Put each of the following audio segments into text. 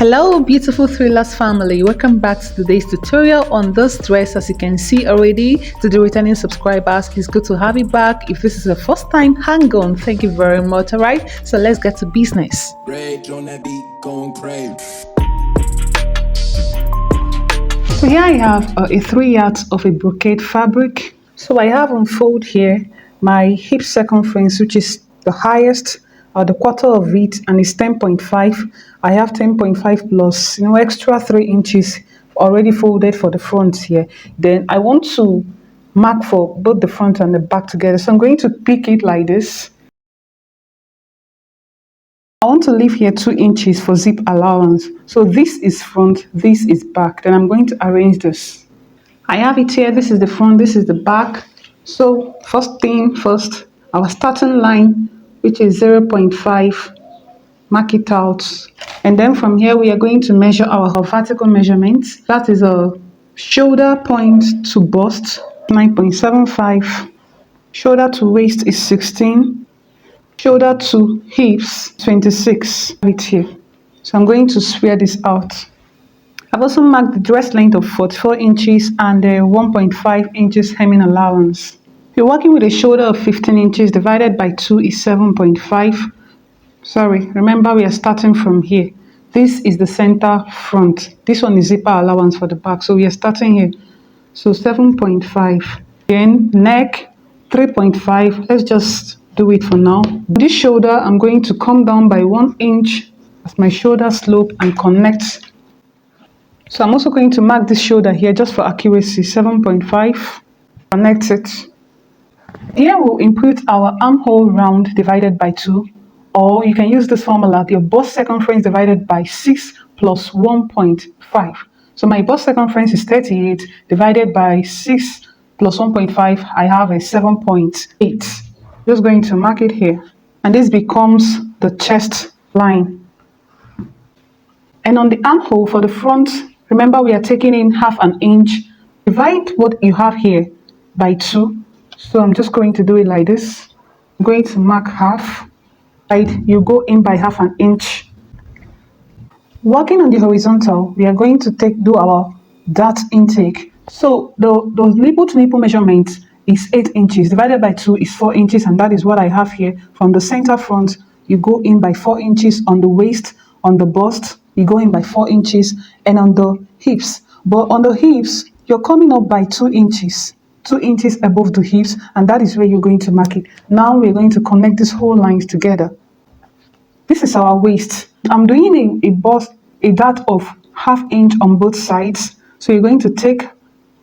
Hello beautiful Thrillers family, welcome back to today's tutorial on this dress. As you can see already, to the returning subscribers, it's good to have you back. If this is the first time, hang on, thank you very much. Alright, so let's get to business. So here I have a 3 yards of a brocade fabric. So I have on fold here my hip circumference, which is the highest or the quarter of it, and it's 10.5. I have 10.5 plus extra 3 inches already folded for the front here. Then I want to mark for both the front and the back together, so I'm going to pick it like this. I want to leave here 2 inches for zip allowance. So this is front, this is back. Then I'm going to arrange this. I have it here. This is the front, this is the back. So first thing first, our starting line, which is 0.5, mark it out. And then from here, we are going to measure our vertical measurements. That is a shoulder point to bust, 9.75. Shoulder to waist is 16. Shoulder to hips, 26. Right here. So I'm going to square this out. I've also marked the dress length of 44 inches and 1.5 inches hemming allowance. If you're working with a shoulder of 15 inches divided by 2 is 7.5. Sorry, remember we are starting from here. This is the center front. This one is zipper allowance for the back. So we are starting here. So 7.5. Then neck, 3.5. Let's just do it for now. This shoulder, I'm going to come down by 1 inch as my shoulder slope and connect. So I'm also going to mark this shoulder here just for accuracy, 7.5. Connect it. Here we'll input our armhole round divided by 2, or you can use this formula, your bust circumference divided by 6 plus 1.5. So my bust circumference is 38 divided by 6 plus 1.5, I have a 7.8. Just going to mark it here. And this becomes the chest line. And on the armhole for the front, remember we are taking in half an inch. Divide what you have here by 2. So I'm just going to do it like this. I'm going to mark half. Right, you go in by half an inch. Working on the horizontal, we are going to do our dart intake. So the nipple to nipple measurement is 8 inches divided by 2 is 4 inches, and that is what I have here. From the center front, you go in by 4 inches. On the waist, on the bust, you go in by 4 inches, and on the hips. But on the hips, you're coming up by 2 inches. 2 inches above the hips, and that is where you're going to mark it. Now we're going to connect these whole lines together. This is our waist. I'm doing a dart of ½ inch on both sides. So you're going to take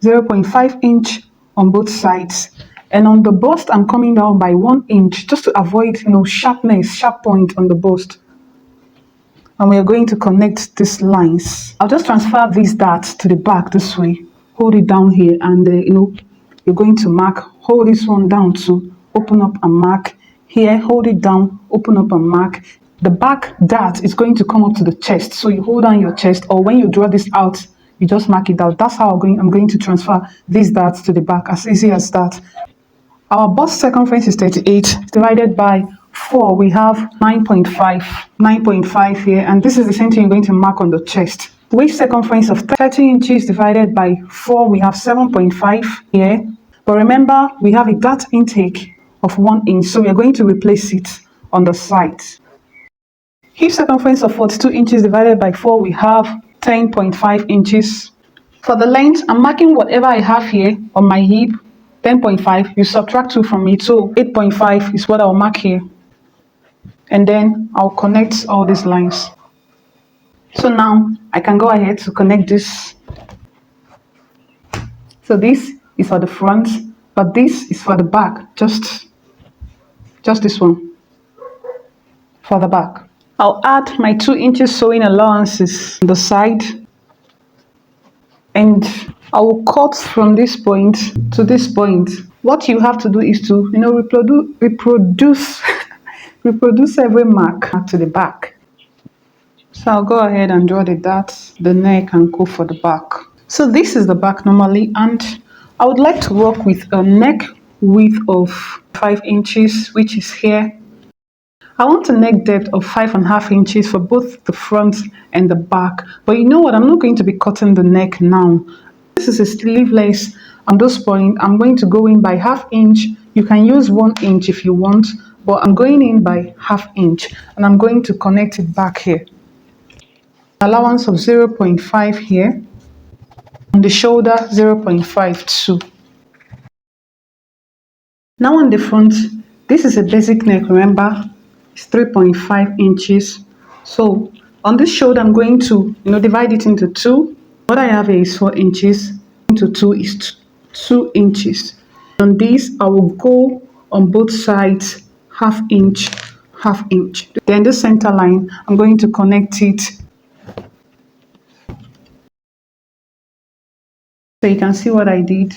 0.5 inch on both sides. And on the bust, I'm coming down by 1 inch just to avoid sharp point on the bust. And we are going to connect these lines. I'll just transfer these darts to the back this way. Hold it down here, and you're going to mark. Hold this one down to open up and mark. Here, hold it down, open up and mark. The back dart is going to come up to the chest. So you hold down your chest, or when you draw this out, you just mark it out. That's how I'm going to transfer these darts to the back, as easy as that. Our bust circumference is 38 divided by 4. We have 9.5. 9.5 here, and this is the same thing you're going to mark on the chest. Waist circumference of 30 inches divided by 4. We have 7.5 here. But remember, we have a dart intake of 1 inch, so we are going to replace it on the side. Hip circumference of 42 inches divided by 4, we have 10.5 inches. For the length, I'm marking whatever I have here on my hip, 10.5. You subtract 2 from it, so 8.5 is what I'll mark here. And then I'll connect all these lines. So now I can go ahead to connect this. So this is for the front, but this is for the back, just this one for the back. I'll add my 2 inches sewing allowances on the side, and I will cut from this point to this point. What you have to do is to reproduce reproduce every mark to the back. So I'll go ahead and draw the darts, the neck, and go for the back. So this is the back normally, and I would like to work with a neck width of 5 inches, which is here. I want a neck depth of 5.5 inches for both the front and the back. But you know what? I'm not going to be cutting the neck now. This is a sleeveless. On this point, I'm going to go in by half inch. You can use 1 inch if you want, but I'm going in by half inch and I'm going to connect it back here. Allowance of 0.5 here. On the shoulder, 0.52. Now on the front, this is a basic neck, remember? It's 3.5 inches. So on this shoulder, I'm going to divide it into two. What I have here is 4 inches. Into two is 2 inches. On this, I will go on both sides half inch, half inch. Then the center line, I'm going to connect it. So you can see what I did.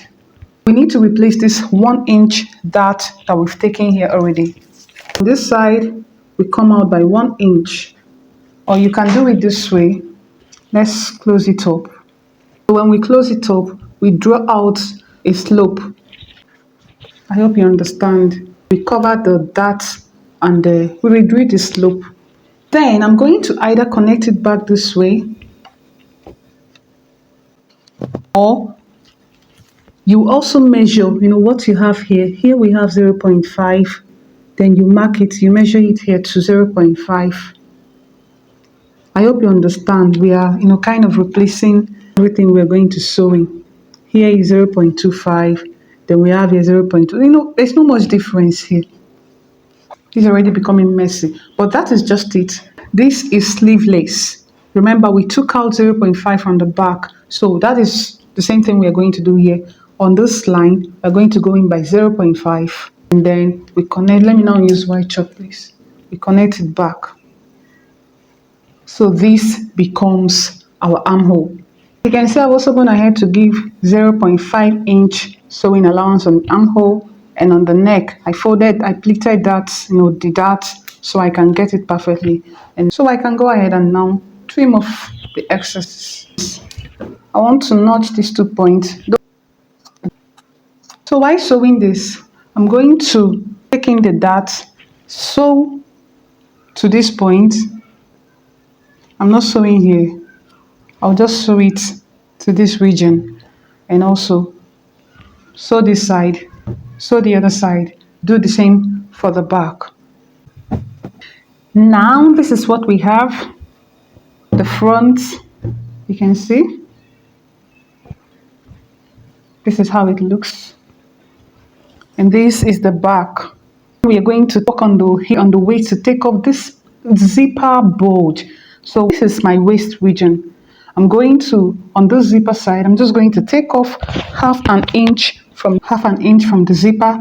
We need to replace this 1 inch dart that we've taken here already. On this side, we come out by 1 inch. Or you can do it this way. Let's close it up. When we close it up, we draw out a slope. I hope you understand. We cover the dart and we redo the slope. Then I'm going to either connect it back this way, or you also measure, what you have here. Here we have 0.5. Then you mark it, you measure it here to 0.5. I hope you understand. We are, kind of replacing everything we're going to sew in. Here is 0.25. Then we have here 0.2. There's no much difference here. It's already becoming messy. But that is just it. This is sleeveless. Remember, we took out 0.5 from the back. So that is the same thing we are going to do here. On this line, we're going to go in by 0.5. And then we connect. Let me now use white chalk, please. We connect it back. So this becomes our armhole. You can see I've also gone ahead to give 0.5 inch sewing allowance on the armhole, and on the neck I pleated that, the dart, so I can get it perfectly. And so I can go ahead and now trim off the excess. I want to notch these 2 points. So while sewing this, I'm going to take in the dart, sew to this point. I'm not sewing here. I'll just sew it to this region, and also sew this side, sew the other side, do the same for the back. Now this is what we have. The front, you can see. This is how it looks. And this is the back. We are going to work on the waist to take off this zipper bulge. So this is my waist region. I'm going to, on this zipper side, I'm just going to take off half an inch from the zipper,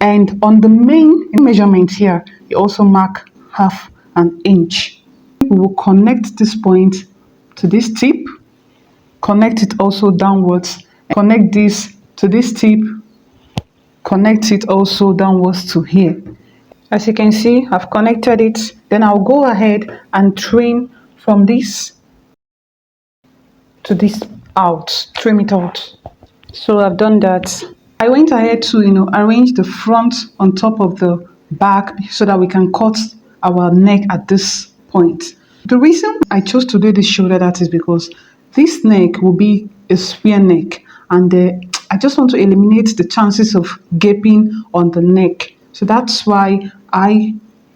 and on the main measurement here, you also mark half an inch. We will connect this point to this tip, connect it also downwards, connect this to this tip, connect it also downwards to here. As you can see, I've connected it. Then I'll go ahead and trim from this to this out, trim it out. So I've done that. I went ahead to arrange the front on top of the back so that we can cut our neck at this point. The reason I chose to do this shoulder dart is because this neck will be a square neck, and I just want to eliminate the chances of gaping on the neck. So that's why I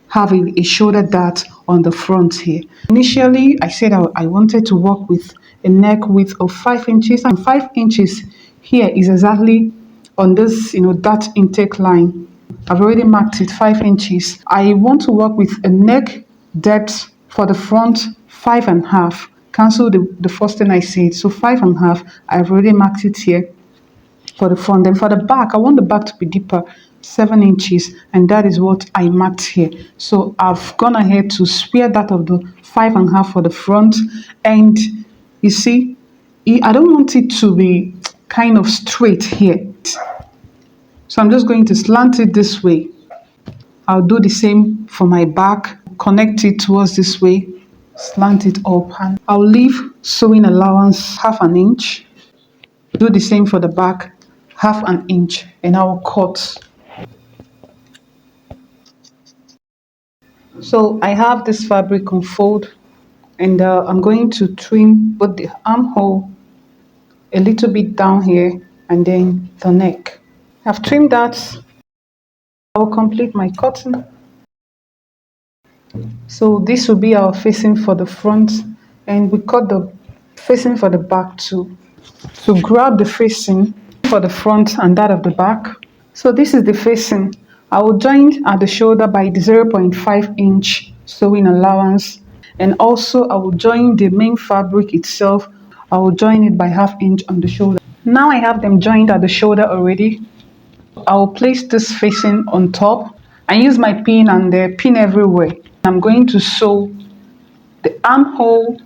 have a shoulder dart on the front here. Initially, I said I wanted to work with a neck width of 5 inches, and 5 inches here is exactly on this, dart intake line. I've already marked it 5 inches. I want to work with a neck depth for the front 5.5. Cancel the first thing I said. So 5.5. I've already marked it here for the front. Then for the back, I want the back to be deeper, 7 inches, and that is what I marked here. So I've gone ahead to square that of the 5.5 for the front, and you see, I don't want it to be kind of straight here. So I'm just going to slant it this way. I'll do the same for my back, connect it towards this way, slant it up, and I'll leave sewing allowance half an inch. Do the same for the back, half an inch, and I'll cut. So I have this fabric on fold, and I'm going to trim both the armhole a little bit down here and then the neck. I've trimmed that. I'll complete my cutting. So this will be our facing for the front, and we cut the facing for the back too. To grab the facing for the front and that of the back. So this is the facing. I will join at the shoulder by the 0.5 inch sewing allowance, and also I will join the main fabric itself. I will join it by 1/2 inch on the shoulder. Now I have them joined at the shoulder already. I will place this facing on top and use my pin and pin everywhere. I'm going to sew the armhole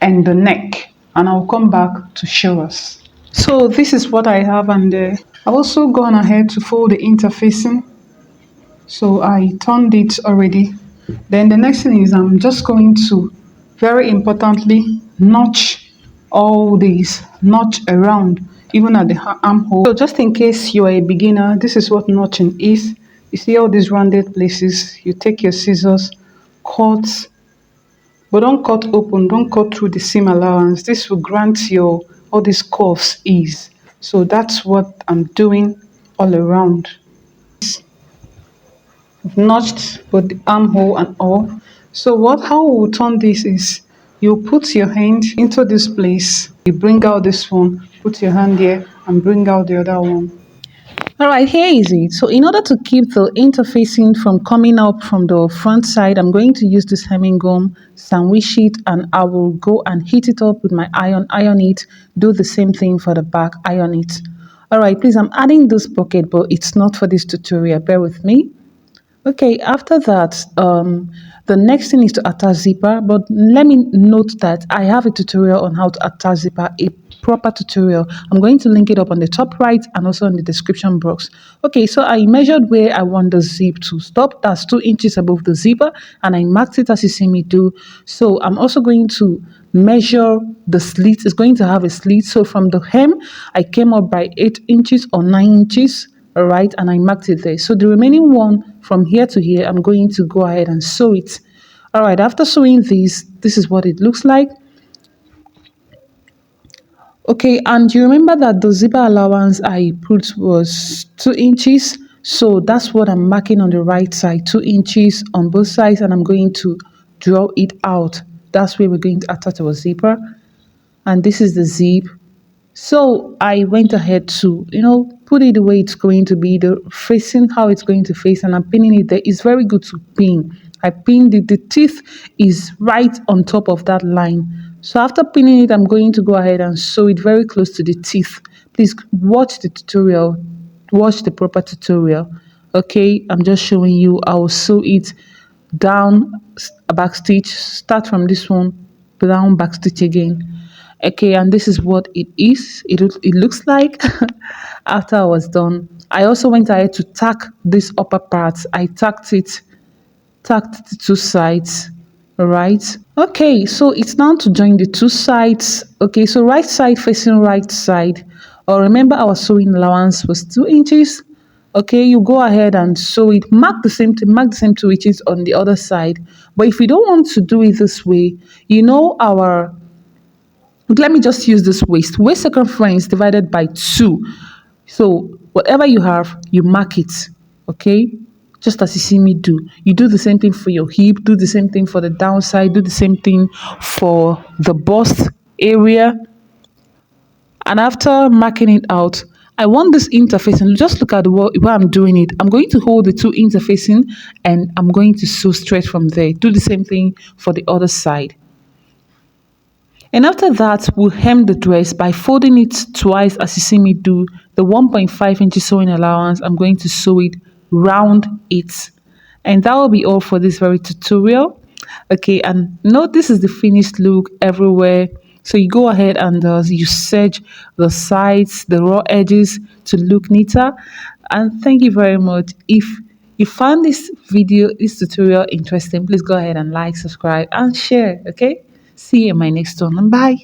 and the neck, and I'll come back to show us. So this is what I have, and I've also gone ahead to fold the interfacing. So I turned it already. Then the next thing is I'm just going to, very importantly, notch all these, notch around, even at the armhole. So just in case you are a beginner, this is what notching is. You see all these rounded places, you take your scissors, cut, but don't cut open, don't cut through the seam allowance. This will grant your all these curves ease. So that's what I'm doing all around. I've notched both the armhole and all. So how we will turn this is you put your hand into this place, you bring out this one, put your hand here and bring out the other one. All right, here is it. So in order to keep the interfacing from coming up from the front side, I'm going to use this hemming gum, sandwich it, and I will go and heat it up with my iron it, do the same thing for the back, iron it. All right, please, I'm adding this pocket, but it's not for this tutorial, bear with me. Okay, after that, the next thing is to attach zipper, but let me note that I have a tutorial on how to attach zipper, a proper tutorial. I'm going to link it up on the top right and also in the description box. Okay, so I measured where I want the zip to stop. That's 2 inches above the zipper, and I marked it as you see me do. So I'm also going to measure the slit. It's going to have a slit. So from the hem, I came up by 8 inches or 9 inches. All right, and I marked it there. So the remaining one from here to here, I'm going to go ahead and sew it. All right, after sewing this is what it looks like. Okay, and you remember that the zipper allowance I put was 2 inches. So that's what I'm marking on the right side, 2 inches on both sides, and I'm going to draw it out. That's where we're going to attach our zipper. And this is the zip. So I went ahead to, put it the way it's going to be, the facing how it's going to face, and I'm pinning it there. It's very good to pin. I pinned it, the teeth is right on top of that line. So after pinning it, I'm going to go ahead and sew it very close to the teeth. Please watch the tutorial, watch the proper tutorial. Okay, I'm just showing you. I will sew it down a back stitch, start from this one, down back stitch again. Okay, and this is what it is. It looks like after I was done. I also went ahead to tack this upper part. I tacked the two sides. All right. Okay, so it's now to join the two sides. Okay, so right side facing right side. Remember our sewing allowance was 2 inches. Okay, you go ahead and sew it. Mark the same 2 inches on the other side. But if you don't want to do it this way, let me just use this waist circumference divided by 2. So whatever you have, you mark it. Okay, just as you see me do. You do the same thing for your hip, do the same thing for the downside, do the same thing for the bust area. And after marking it out, I want this interfacing. Just look at where I'm doing it. I'm going to hold the 2 interfacing and I'm going to sew straight from there. Do the same thing for the other side. And after that, we'll hem the dress by folding it twice as you see me do. The 1.5 inches sewing allowance, I'm going to sew it round it. And that will be all for this very tutorial. Okay, and note this is the finished look everywhere. So you go ahead and you serge the sides, the raw edges to look neater. And thank you very much. If you found this tutorial interesting, please go ahead and like, subscribe, and share. Okay, see you in my next one, and bye.